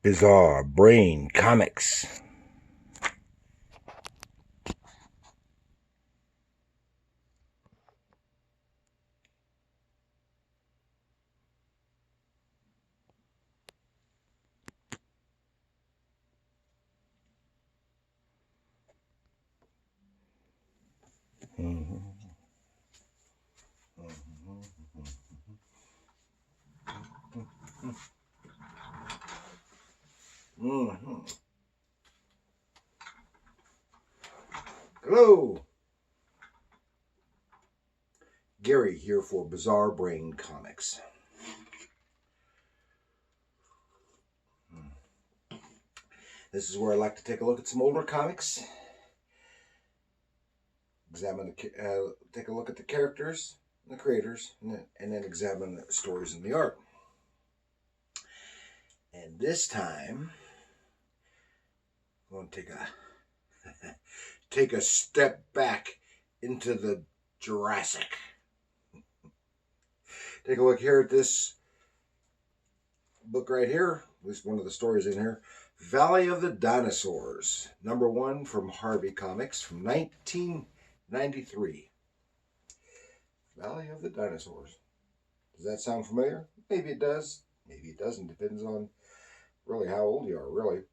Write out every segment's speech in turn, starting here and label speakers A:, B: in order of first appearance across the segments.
A: Bizarre Brain Comics. Hello, Gary here for Bizarre Brain Comics. This is where I like to take a look at some older comics, take a look at the characters, the creators, and then examine the stories and the art. And this time, I'm going to take a step back into the Jurassic. Take a look here at this book right here, at least one of the stories in here. Valley of the Dinosaurs, #1 from Harvey Comics from 1993. Valley of the Dinosaurs. Does that sound familiar? Maybe it does. Maybe it doesn't. Depends on really how old you are, really.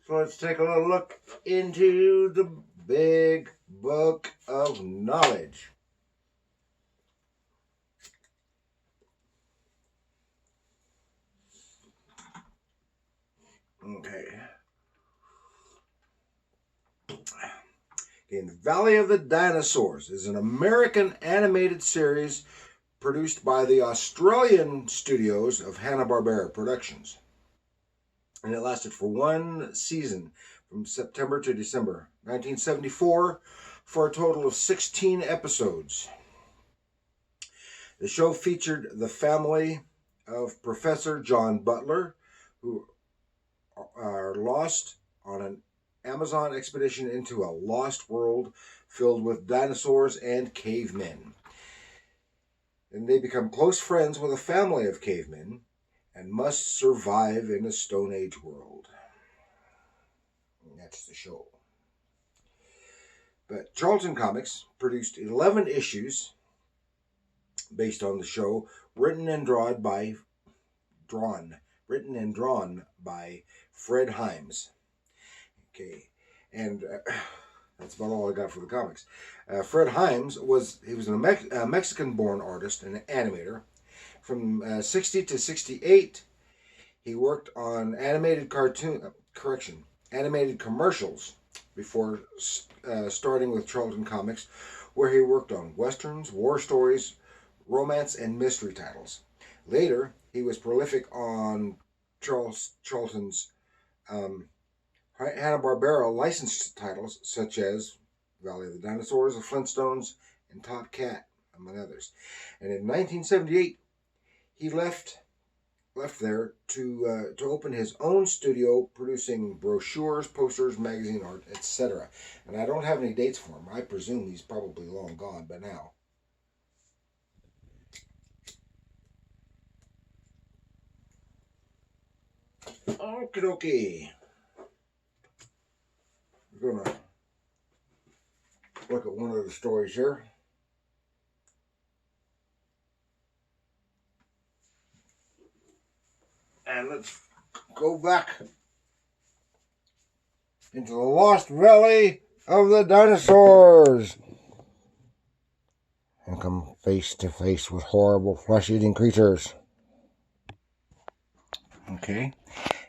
A: So let's take a little look into the big book of knowledge. Okay. In Valley of the Dinosaurs is an American animated series produced by the Australian studios of Hanna-Barbera Productions. And it lasted for one season from September to December 1974 for a total of 16 episodes. The show featured the family of Professor John Butler, who are lost on an Amazon expedition into a lost world filled with dinosaurs and cavemen. And they become close friends with a family of cavemen and must survive in a Stone Age world. And that's the show. But Charlton Comics produced 11 issues based on the show, written and drawn by Fred Himes. Okay, and that's about all I got for the comics. Fred Himes was a Mexican-born artist and animator. From 60 to 68, he worked on animated commercials before starting with Charlton Comics, where he worked on westerns, war stories, romance, and mystery titles. Later, he was prolific on Charlton's Hanna-Barbera licensed titles such as Valley of the Dinosaurs, The Flintstones, and Top Cat, among others. And in 1978, he left there to open his own studio, producing brochures, posters, magazine art, etc. And I don't have any dates for him. I presume he's probably long gone by now. Okie dokie. We're going to look at one of the stories here. And let's go back into the Lost Valley of the Dinosaurs and come face to face with horrible flesh-eating creatures. Okay,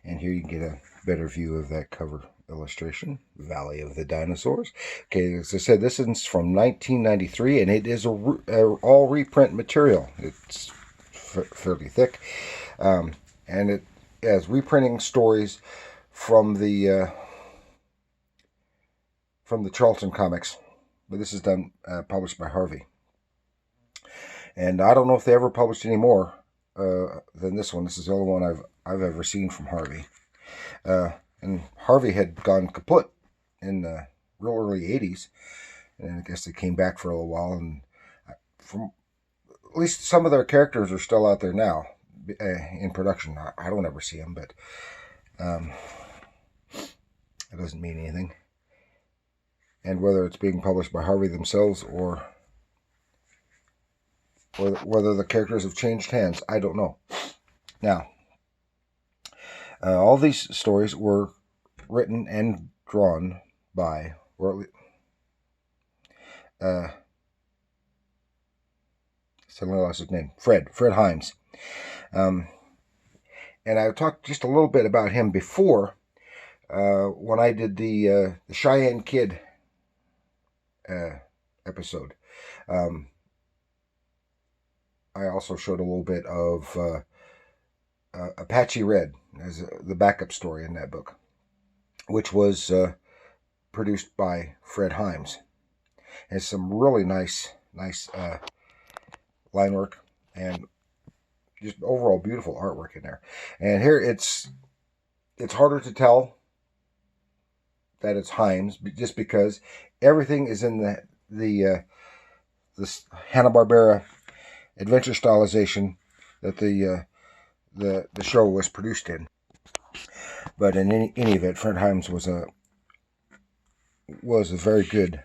A: and here you can get a better view of that cover illustration, Valley of the Dinosaurs. Okay, as I said, this is from 1993, and it is all reprint material. It's fairly thick, and it has reprinting stories from the Charlton Comics, but this is done published by Harvey. And I don't know if they ever published any more than this one. This is the only one I've ever seen from Harvey. And Harvey had gone kaput in the real early 80s. And I guess they came back for a little while. And from at least some of their characters are still out there now in production. I don't ever see them, but it doesn't mean anything. And whether it's being published by Harvey themselves or whether the characters have changed hands, I don't know. Now, all these stories were written and drawn by, suddenly lost his name, Fred Himes. And I talked just a little bit about him before when I did the Cheyenne Kid episode. I also showed a little bit of Apache Red as the backup story in that book, which was produced by Fred Himes. Has some really nice line work and just overall beautiful artwork in there. And here it's harder to tell that it's Himes just because everything is in the Hanna-Barbera adventure stylization that the show was produced in. But in any event, Fred Himes was a very good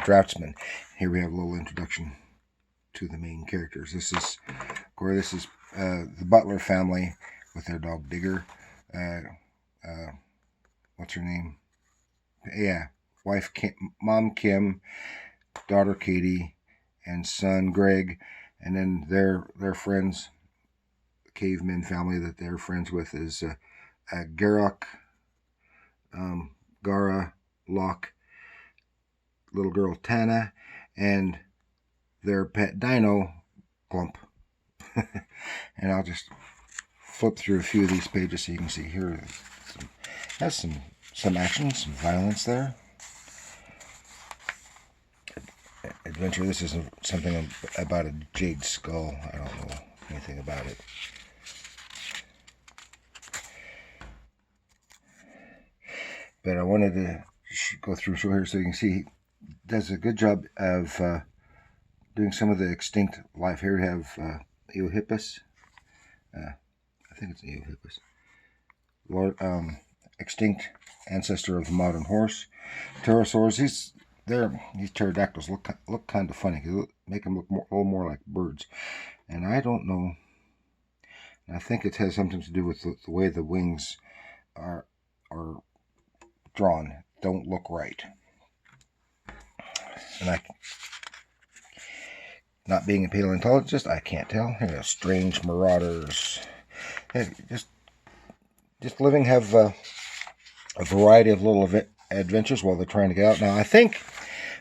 A: draftsman. Here we have a little introduction to the main characters. This is the Butler family with their dog Digger. What's her name? Yeah, wife Mom Kim, daughter Katie, and son Greg, and then their friends, the caveman family that they're friends with is Garok, Gara, Locke, little girl Tana, and their pet dino, Glump. And I'll just flip through a few of these pages so you can see here. Has some action, some violence there. Adventure. This is something about a jade skull. I don't know anything about it. But I wanted to go through here so you can see he does a good job of doing some of the extinct life. Here we have Eohippus. I think it's Eohippus. Extinct ancestor of the modern horse. Pterosaurs. These pterodactyls look kind of funny. They make them look a little more like birds. And I don't know. I think it has something to do with the way the wings are drawn. Don't look right. And not being a paleontologist, I can't tell. Here, strange marauders. Just living have a variety of little adventures while they're trying to get out. Now, I think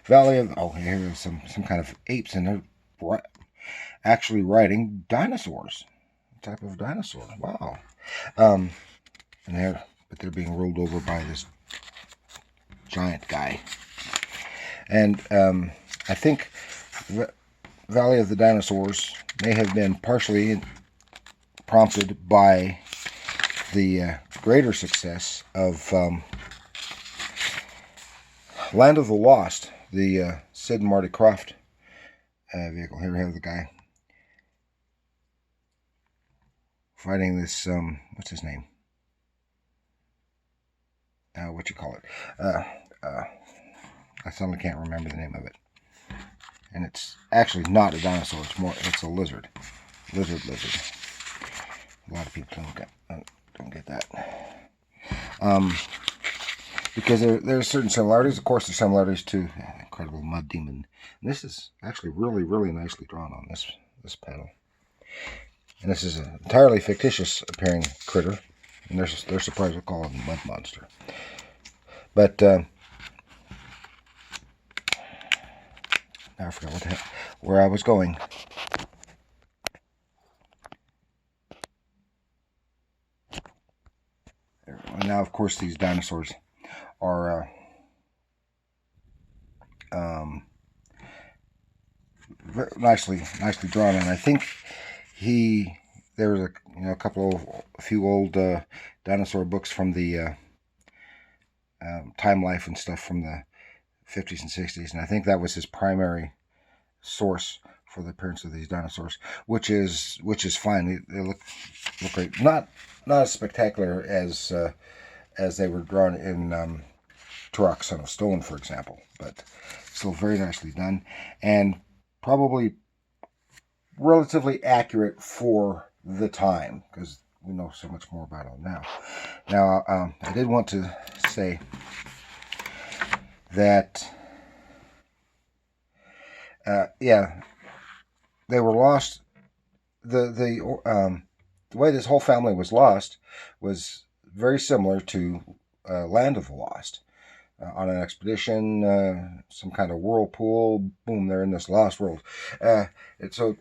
A: Valley of... Oh, here's some kind of apes, and they're actually riding dinosaurs. A type of dinosaur. Wow. But they're being rolled over by this giant guy. And I think Valley of the Dinosaurs may have been partially prompted by the greater success of Land of the Lost, the Sid and Marty Krofft vehicle. Here we have the guy fighting this, what's his name? What you call it? I suddenly can't remember the name of it. And it's actually not a dinosaur. It's a lizard. Lizard. A lot of people don't get that. Because there are certain similarities. Of course, there's similarities to Incredible Mud Demon. And this is actually really, really nicely drawn on this panel. And this is an entirely fictitious appearing critter. And they're surprised we call him Mud Monster. But I forgot where I was going. And now, of course, these dinosaurs are nicely drawn. And I think there was a few old dinosaur books from the Time Life and stuff from the 50s and 60s, and I think that was his primary source the appearance of these dinosaurs, which is fine. They look great. Not as spectacular as they were drawn in Turok, Son of Stone, for example, but still very nicely done, and probably relatively accurate for the time, because we know so much more about it now. Now, I did want to say that, yeah, they were lost. The way this whole family was lost was very similar to Land of the Lost. On an expedition, some kind of whirlpool, boom, they're in this lost world. So it's a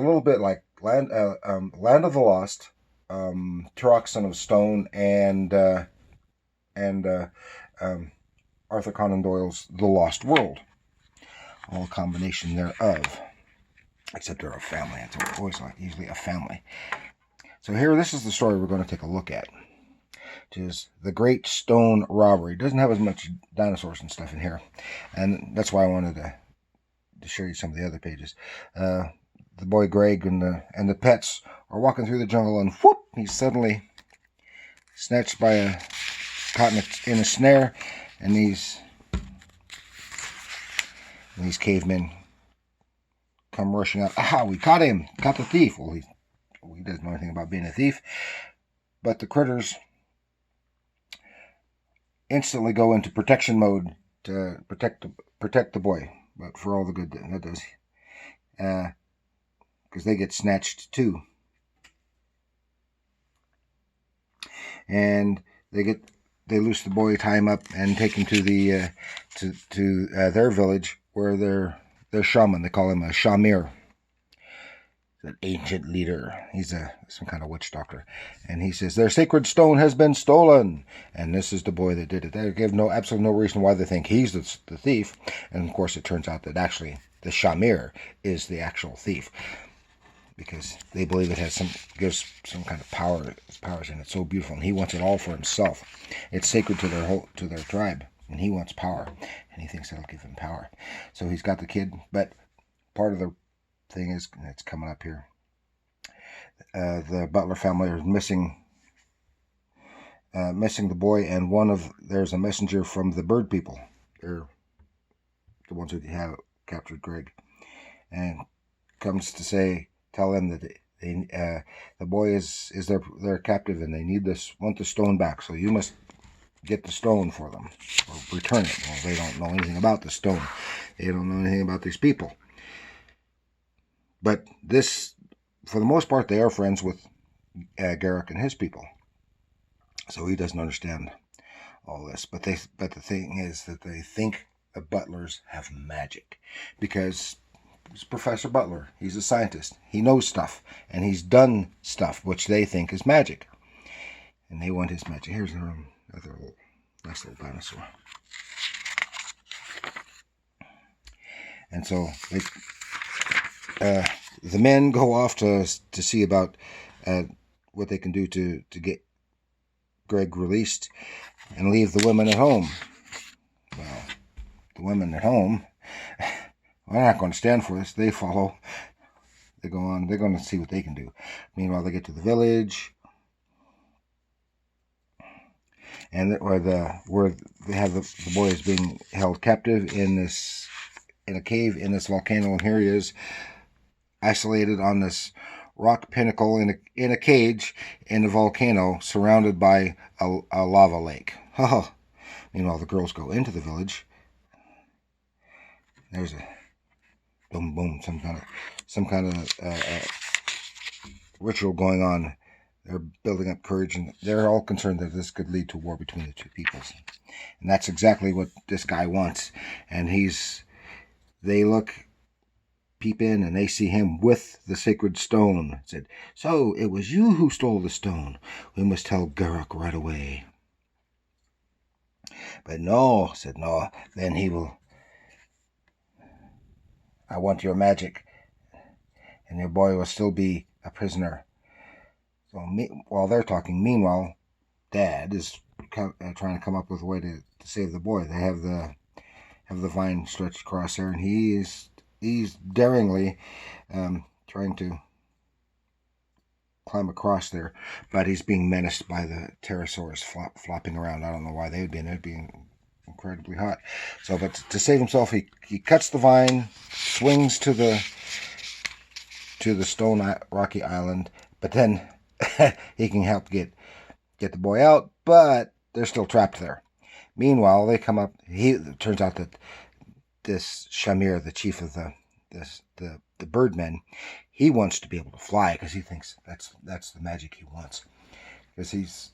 A: little bit like Land of the Lost, Turok, Son of Stone, and Arthur Conan Doyle's The Lost World. All a combination thereof. Except they're a family. It's always usually a family. So here, this is the story we're going to take a look at, which is The Great Stone Robbery. It doesn't have as much dinosaurs and stuff in here, and that's why I wanted to show you some of the other pages. The boy Greg and the pets are walking through the jungle, and whoop, he's suddenly snatched by caught in a snare, and these cavemen come rushing out. Aha, we caught him! Caught the thief! Well, he doesn't know anything about being a thief, but the critters instantly go into protection mode to protect the boy, but for all the good that does, because they get snatched too, and they loose the boy, tie him up, and take him to the to their village where their shaman, they call him a shamir, an ancient leader. He's some kind of witch doctor, and he says their sacred stone has been stolen, and this is the boy that did it. They give absolutely no reason why they think he's the thief, and of course it turns out that actually the shamir is the actual thief, because they believe it gives some kind of powers in it. So beautiful, and he wants it all for himself. It's sacred to their tribe, and he wants power, and he thinks that'll give him power. So he's got the kid, but part of the thing is, it's coming up here, the Butler family is missing the boy, and there's a messenger from the bird people. They're the ones who have captured Greg, and comes to tell them that the boy is their captive, and they want the stone back. So you must get the stone for them, or return it. Well, they don't know anything about the stone. They don't know anything about these people. But for the most part, they are friends with Garrick and his people. So he doesn't understand all this. But the thing is that they think the Butlers have magic, because it's Professor Butler. He's a scientist. He knows stuff, and he's done stuff which they think is magic, and they want his magic. Here's another nice little dinosaur. And so the men go off to see about what they can do to get Greg released, and leave the women at home. Well, the women at home, they're not going to stand for this. They follow. They go on. They're going to see what they can do. Meanwhile, they get to the village, and where they have the boy is being held captive in a cave in this volcano, and here he is, isolated on this rock pinnacle in a cage in a volcano, surrounded by a lava lake. Meanwhile, the girls go into the village. There's a boom, boom, some kind of ritual going on. They're building up courage, and they're all concerned that this could lead to war between the two peoples. And that's exactly what this guy wants. And they peep in, and they see him with the sacred stone. Said, "So it was you who stole the stone. We must tell Garrick right away." But no, said no. Then he will. I want your magic, and your boy will still be a prisoner. So while they're talking, meanwhile, Dad is trying to come up with a way to save the boy. They have the vine stretched across there, and he is he's daringly trying to climb across there, but he's being menaced by the pterosaurs flopping around. I don't know why they'd be incredibly hot. So, but to save himself, he cuts the vine, swings to the stone rocky island, but then he can help get the boy out, but they're still trapped there. Meanwhile, they come up. It turns out that this Shamir, the chief of the birdmen, he wants to be able to fly because he thinks that's the magic he wants. Because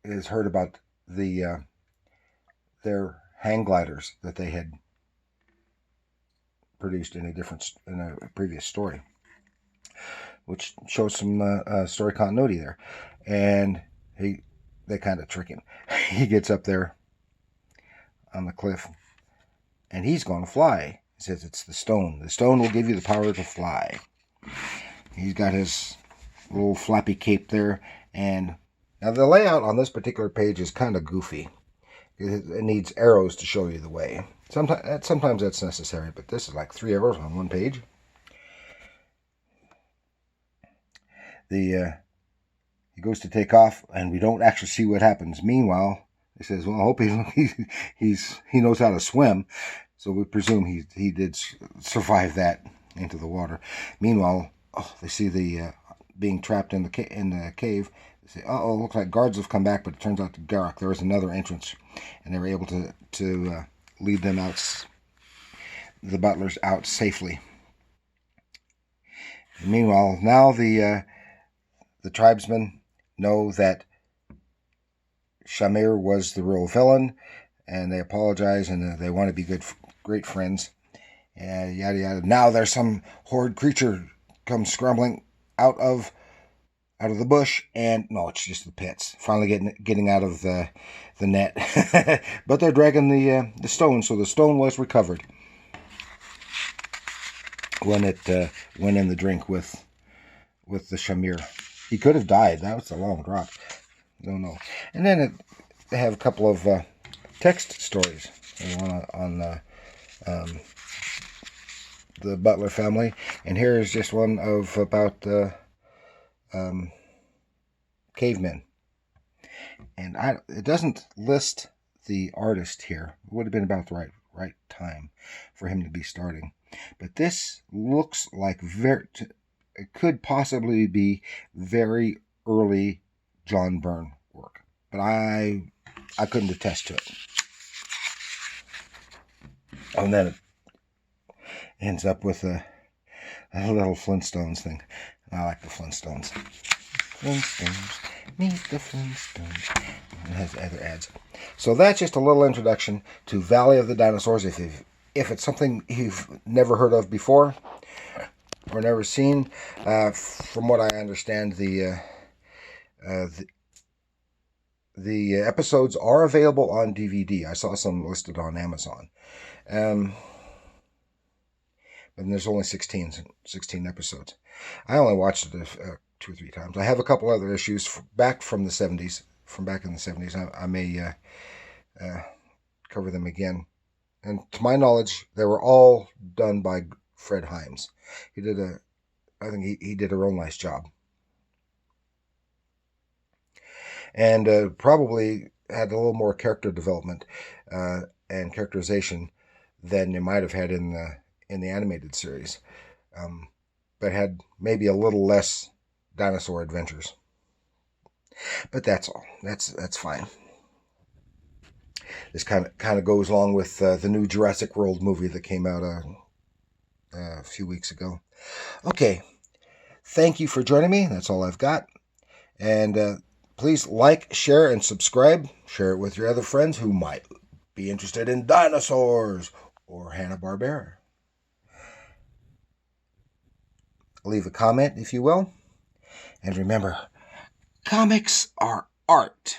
A: has heard about their hang gliders that they had produced in a previous story, which shows some story continuity there, and they kind of trick him. He gets up there on the cliff, and he's going to fly. He says it's the stone. The stone will give you the power to fly. He's got his little flappy cape there, and now the layout on this particular page is kind of goofy. It needs arrows to show you the way. Sometimes that's necessary, but this is like 3 arrows on one page. He goes to take off, and we don't actually see what happens. Meanwhile, he says, "Well, I hope he knows how to swim." So we presume he did survive that into the water. Meanwhile, they see the being trapped in the cave. They say, "Uh-oh, looks like guards have come back," but it turns out to Garak. There was another entrance, and they were able to lead them out, the butlers out safely. And meanwhile, now the tribesmen know that Shamir was the real villain, and they apologize, and they want to be great friends, and yada yada. Now there's some horrid creature comes scrambling out of the bush, and no, it's just the pits finally getting out of the net. But they're dragging the stone, so the stone was recovered when it went in the drink with the Shamir. He could have died. That was a long drop. Don't know. And then they have a couple of text stories. One on the Butler family, and here is just one about cavemen. And it doesn't list the artist here. It would have been about the right time for him to be starting. But this looks like it could possibly be very early John Byrne work, but I couldn't attest to it. And then it ends up with a little Flintstones thing. I like the Flintstones. Flintstones, meet the Flintstones. It has other ads. So that's just a little introduction to Valley of the Dinosaurs. If it's something you've never heard of before or never seen, from what I understand, the episodes are available on DVD. I saw some listed on Amazon. And there's only 16 episodes. I only watched it 2 or 3 times. I have a couple other issues back from the 70s. From back in the 70s, I may cover them again. And to my knowledge, they were all done by Fred Himes. I think he did a real nice job. And probably had a little more character development and characterization than you might have had in the animated series, but had maybe a little less dinosaur adventures. But that's all. That's fine. This kind of goes along with the new Jurassic World movie that came out a few weeks ago. Okay, thank you for joining me. That's all I've got, and please like, share, and subscribe. Share it with your other friends who might be interested in dinosaurs or Hanna-Barbera. Leave a comment if you will. And remember, comics are art.